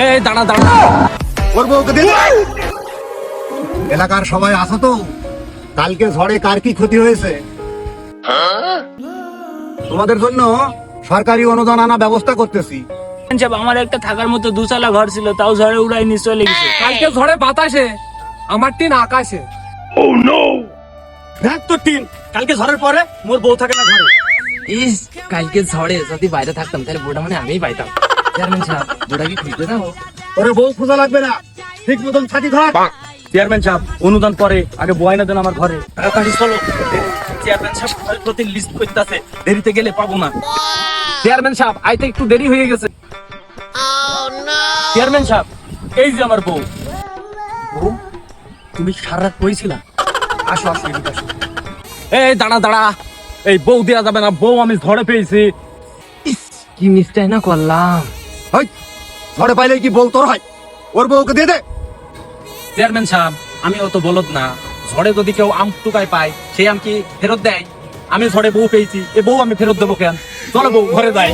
এই দাঁড়া দাঁড়া, ওর বউকে দে। এলাকার সবাই আসো তো, কালকে ঝড়ে কার কি ক্ষতি হয়েছে তোমাদের জন্য সরকারি অনুদান আনা ব্যবস্থা করতেছি। সাহেব, আমার একটা থাকার মতো দুচালা ঘর ছিল, তাও ঝড়ে উড়াই নিয়ে চলে গেছে। কালকে ঝড়ে বাতাসে আমার টিন আকাশে। দেখ তোর টিন, কালকে ঝড়ের পরে মোর বউ থাকে না ঘরে। ইস, কালকে ঝড়ে যদি বাইরে থাকতাম তাহলে বউটা মানে আমিই পাইতাম। চেয়ারম্যান সাহেব, বউটা কি খুঁজতে যাবো? ওরে বউ খোঁজা লাগবে না, ঠিক মতন ছাতি ধর। চেয়ারম্যান সাহেব, অনুদান পরে আগে বয়না দেন আমার ঘরে। তাড়াতাড়ি চলো। চেয়ারম্যান সাহেব ঘরের প্রতি লিস্ট করতেছে, দেরিতে গেলে পাবো না। চেয়ারম্যান সাহেব, আইতে একটু দেরি হয়ে গেছে। চেয়ারম্যান সাহেব, এই যে আমার বউ। বউ, তুমি সারা রাত কইছিলা? আসো আসো, এদিকে আসো। এই দাঁড়া দাঁড়া, এই বউ দেয়া যাবে না, বউ আমি ঝড়ে পেয়েছি। ইস, কি মিস্টাই না করলাম। ওই ঝড়ে পাইলে কি বউ তোর হয়? ওর বউকে দিয়ে দে। চেয়ারম্যান সাহেব, আমি অত বলদ না। ঝড়ে যদি কেউ আম টুকায় পায়, সেই আম কি ফেরত দেয়? আমি ঝড়ে বউ পেয়েছি, এ বউ আমি ফেরত দেবো কেন? চলো বউ, ঘরে যাই।